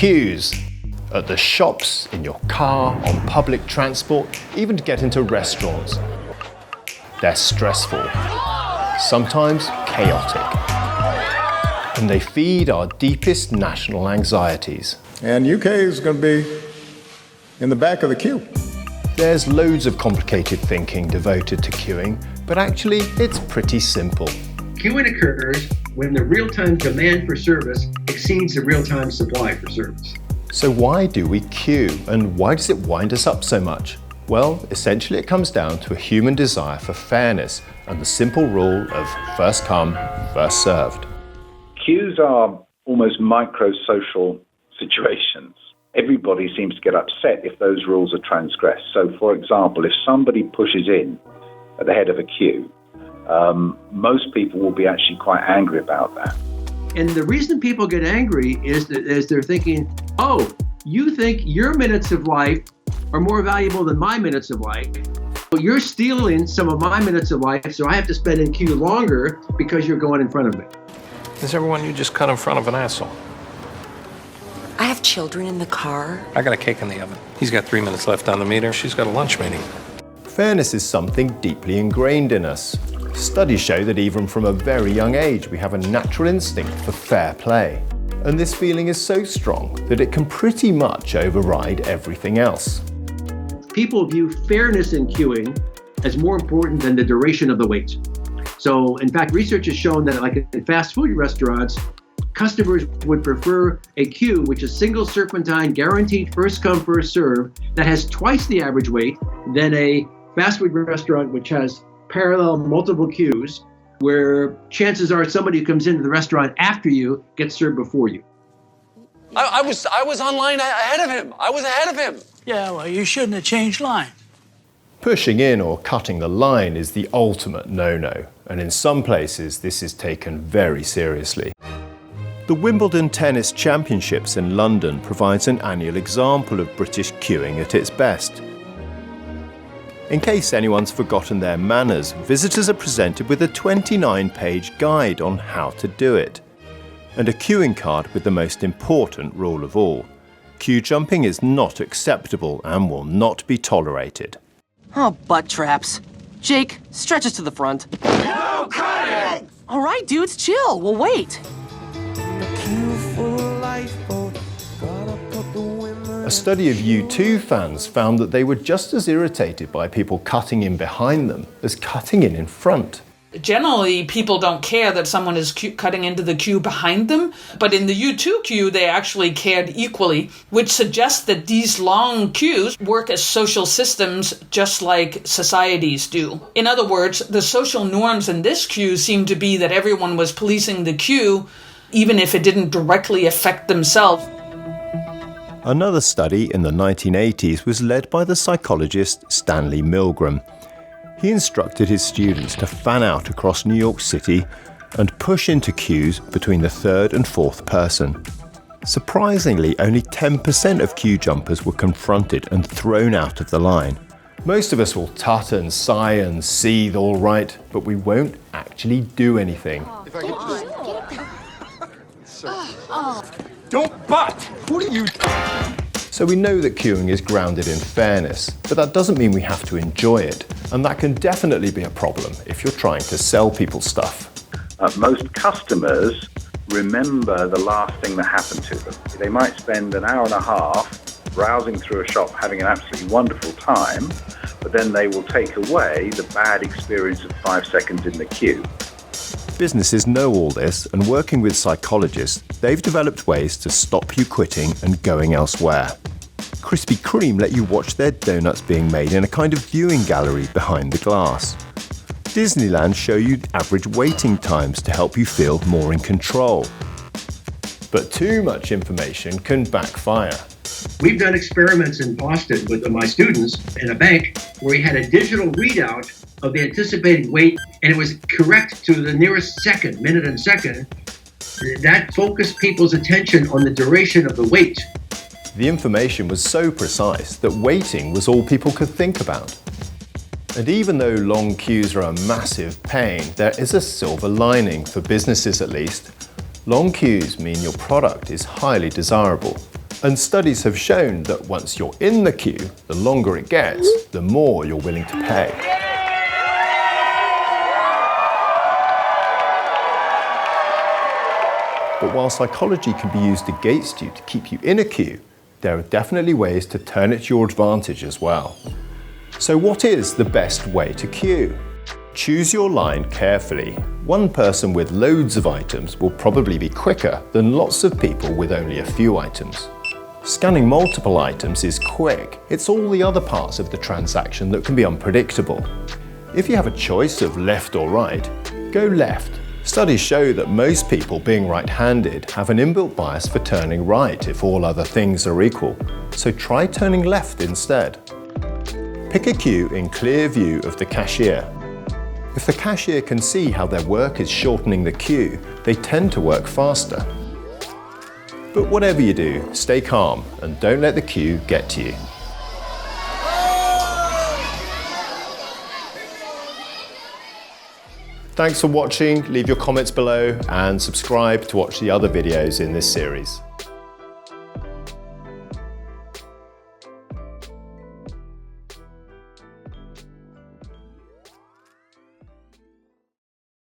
Queues. At the shops, in your car, on public transport, even to get into restaurants. They're stressful, sometimes chaotic, and they feed our deepest national anxieties. And UK is going to be in the back of the queue. There's loads of complicated thinking devoted to queuing, but actually it's pretty simple. Queuing occurs when the real-time demand for service exceeds the real-time supply for service. So why do we queue, and why does it wind us up so much? Well, essentially it comes down to a human desire for fairness and the simple rule of first come, first served. Queues are almost micro-social situations. Everybody seems to get upset if those rules are transgressed. So, for example, if somebody pushes in at the head of a queue, most people will be actually quite angry about that. And the reason people get angry is that they're thinking, oh, you think your minutes of life are more valuable than my minutes of life. Well, you're stealing some of my minutes of life, so I have to spend in queue longer because you're going in front of me. Is everyone you just cut in front of an asshole? I have children in the car. I got a cake in the oven. He's got 3 minutes left on the meter. She's got a lunch meeting. Fairness is something deeply ingrained in us. Studies show that even from a very young age, we have a natural instinct for fair play. And this feeling is so strong that it can pretty much override everything else. People view fairness in queuing as more important than the duration of the wait. So, in fact, research has shown that like in fast food restaurants, customers would prefer a queue, which is single serpentine, guaranteed first come, first serve, that has twice the average wait than a fast food restaurant which has parallel multiple queues, where chances are somebody who comes into the restaurant after you gets served before you. I was online ahead of him. I was ahead of him. Yeah, well, you shouldn't have changed line. Pushing in or cutting the line is the ultimate no-no, and in some places this is taken very seriously. The Wimbledon Tennis Championships in London provides an annual example of British queuing at its best. In case anyone's forgotten their manners, visitors are presented with a 29-page guide on how to do it, and a queuing card with the most important rule of all. Queue jumping is not acceptable and will not be tolerated. Oh, butt traps. Jake, stretch us to the front. No cutting! All right, dudes, chill. We'll wait. A study of U2 fans found that they were just as irritated by people cutting in behind them as cutting in front. Generally, people don't care that someone is cutting into the queue behind them, but in the U2 queue, they actually cared equally, which suggests that these long queues work as social systems just like societies do. In other words, the social norms in this queue seem to be that everyone was policing the queue, even if it didn't directly affect themselves. Another study in the 1980s was led by the psychologist Stanley Milgram. He instructed his students to fan out across New York City and push into queues between the third and fourth person. Surprisingly, only 10% of queue jumpers were confronted and thrown out of the line. Most of us will tut and sigh and seethe all right, but we won't actually do anything. If I could Don't butt! What are you... So we know that queuing is grounded in fairness, but that doesn't mean we have to enjoy it. And that can definitely be a problem if you're trying to sell people stuff. Most customers remember the last thing that happened to them. They might spend an hour and a half browsing through a shop, having an absolutely wonderful time, but then they will take away the bad experience of 5 seconds in the queue. Businesses know all this, and working with psychologists, they've developed ways to stop you quitting and going elsewhere. Krispy Kreme let you watch their donuts being made in a kind of viewing gallery behind the glass. Disneyland show you average waiting times to help you feel more in control. But too much information can backfire. We've done experiments in Boston with my students in a bank where we had a digital readout of the anticipated wait, and it was correct to the nearest second, minute and second. That focused people's attention on the duration of the wait. The information was so precise that waiting was all people could think about. And even though long queues are a massive pain, there is a silver lining, for businesses at least. Long queues mean your product is highly desirable. And studies have shown that once you're in the queue, the longer it gets, the more you're willing to pay. But while psychology can be used against you to keep you in a queue, there are definitely ways to turn it to your advantage as well. So what is the best way to queue? Choose your line carefully. One person with loads of items will probably be quicker than lots of people with only a few items. Scanning multiple items is quick. It's all the other parts of the transaction that can be unpredictable. If you have a choice of left or right, go left. Studies show that most people being right-handed have an inbuilt bias for turning right if all other things are equal, so try turning left instead. Pick a queue in clear view of the cashier. If the cashier can see how their work is shortening the queue, they tend to work faster. But whatever you do, stay calm and don't let the queue get to you. Thanks for watching, leave your comments below and subscribe to watch the other videos in this series.